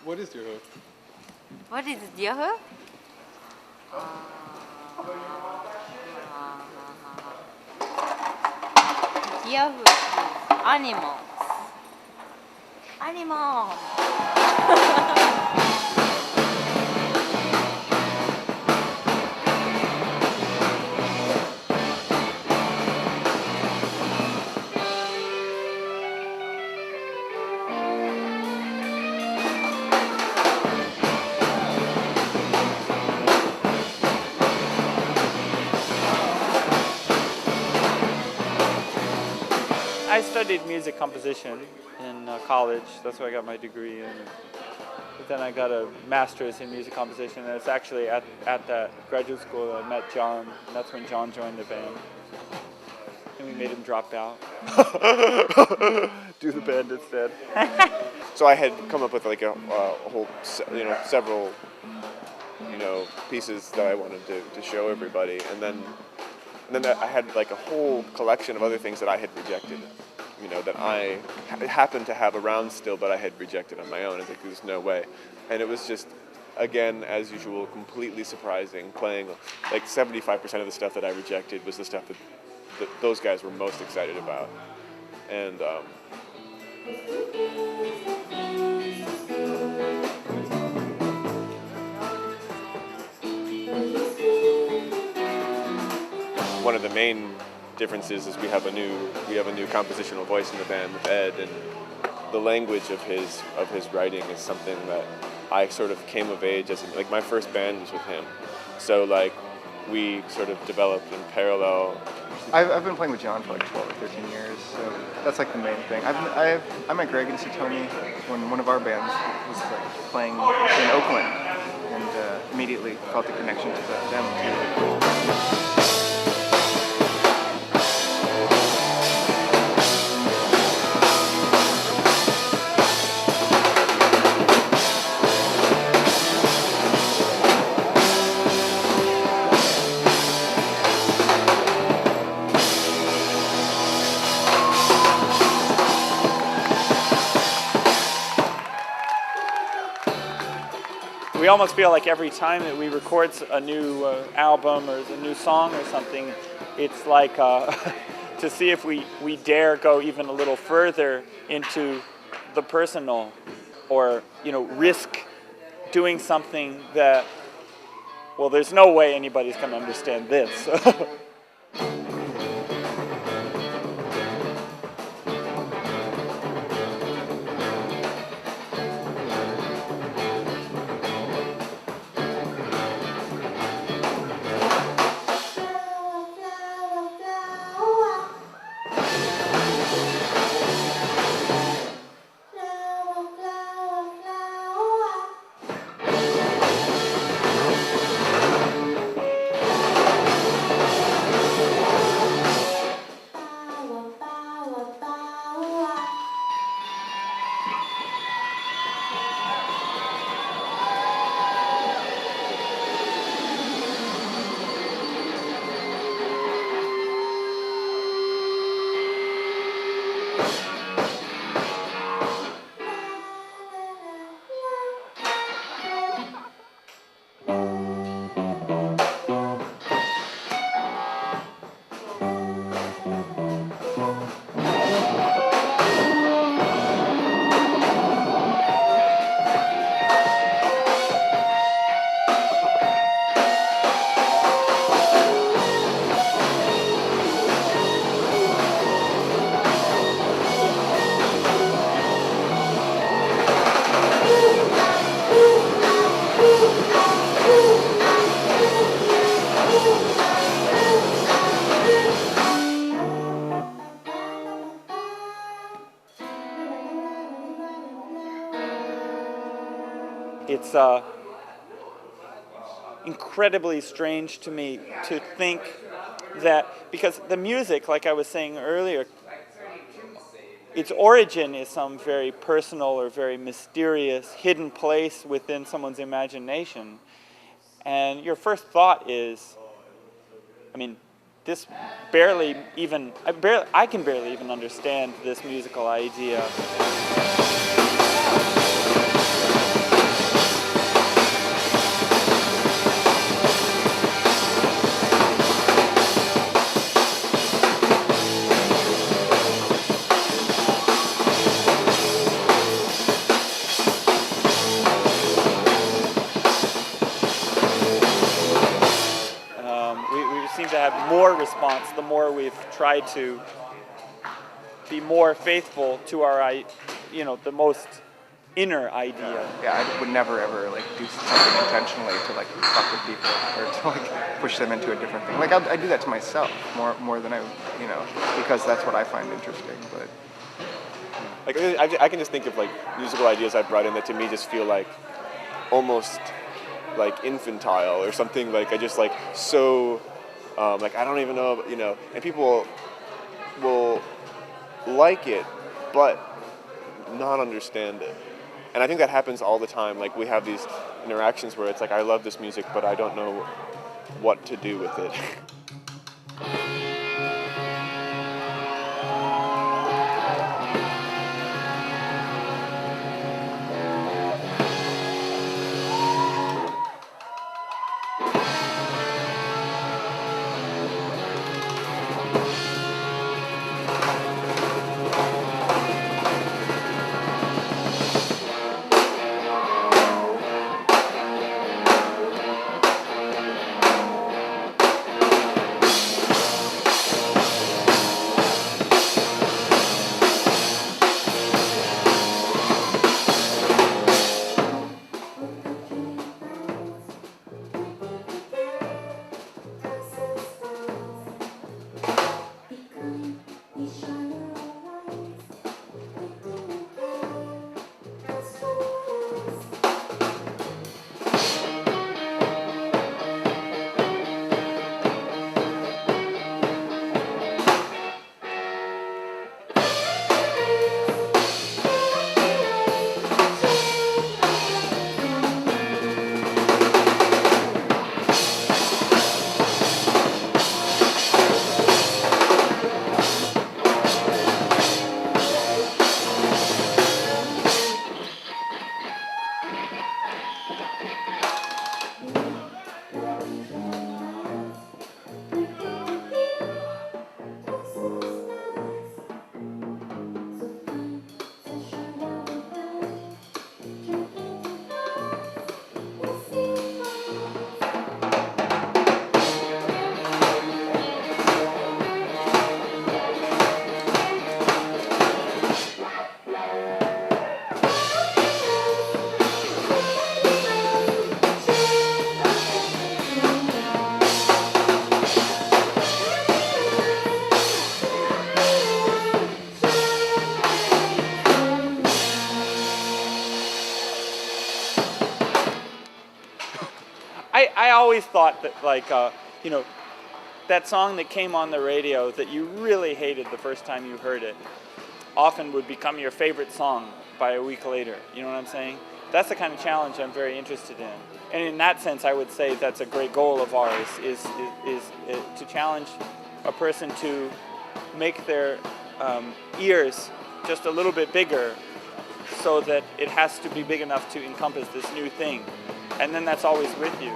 What is Deerhoof? What is Deerhoof? Deerhoof is animals. Animals. I studied music composition in college. That's what I got my degree in. But then I got a master's in music composition, and it's actually at that graduate school that I met John, and that's when John joined the band. And we made him drop out. Do the band instead. So I had come up with like a whole, several, pieces that I wanted to show everybody, and then I had like a whole collection of other things that I had rejected, that I happened to have around still, but I had rejected on my own. It's like, there's no way. And it was just, again, as usual, completely surprising. Playing like 75% of the stuff that I rejected was the stuff that those guys were most excited about. And one of the main differences is we have a new compositional voice in the band with Ed, and the language of his writing is something that I sort of came of age as like my first band was with him. So like we sort of developed in parallel. I've been playing with John for like 12 or 13 years, so that's like the main thing. I met Greg and Satoni when one of our bands was like playing in Oakland, and immediately felt the connection to them too. We almost feel like every time that we record a new album or a new song or something, it's like to see if we dare go even a little further into the personal, or risk doing something that, well, there's no way anybody's going to understand this. It's incredibly strange to me to think that, because the music, like I was saying earlier, its origin is some very personal or very mysterious, hidden place within someone's imagination. And your first thought is, this barely even, I can barely even understand this musical idea. had more response, the more we've tried to be more faithful to our, the most inner idea. Yeah, I would never ever like do something intentionally to like fuck with people or to like push them into a different thing. Like I do that to myself more than I, because that's what I find interesting. But Like I can just think of like musical ideas I brought in that to me just feel like almost like infantile or something. Like I just like so like I don't even know, and people will like it, but not understand it. And I think that happens all the time. Like we have these interactions where it's like, I love this music, but I don't know what to do with it. I always thought that, like, that song that came on the radio that you really hated the first time you heard it often would become your favorite song by a week later. You know what I'm saying? That's the kind of challenge I'm very interested in. And in that sense, I would say that's a great goal of ours, is to challenge a person to make their ears just a little bit bigger so that it has to be big enough to encompass this new thing. And then that's always with you.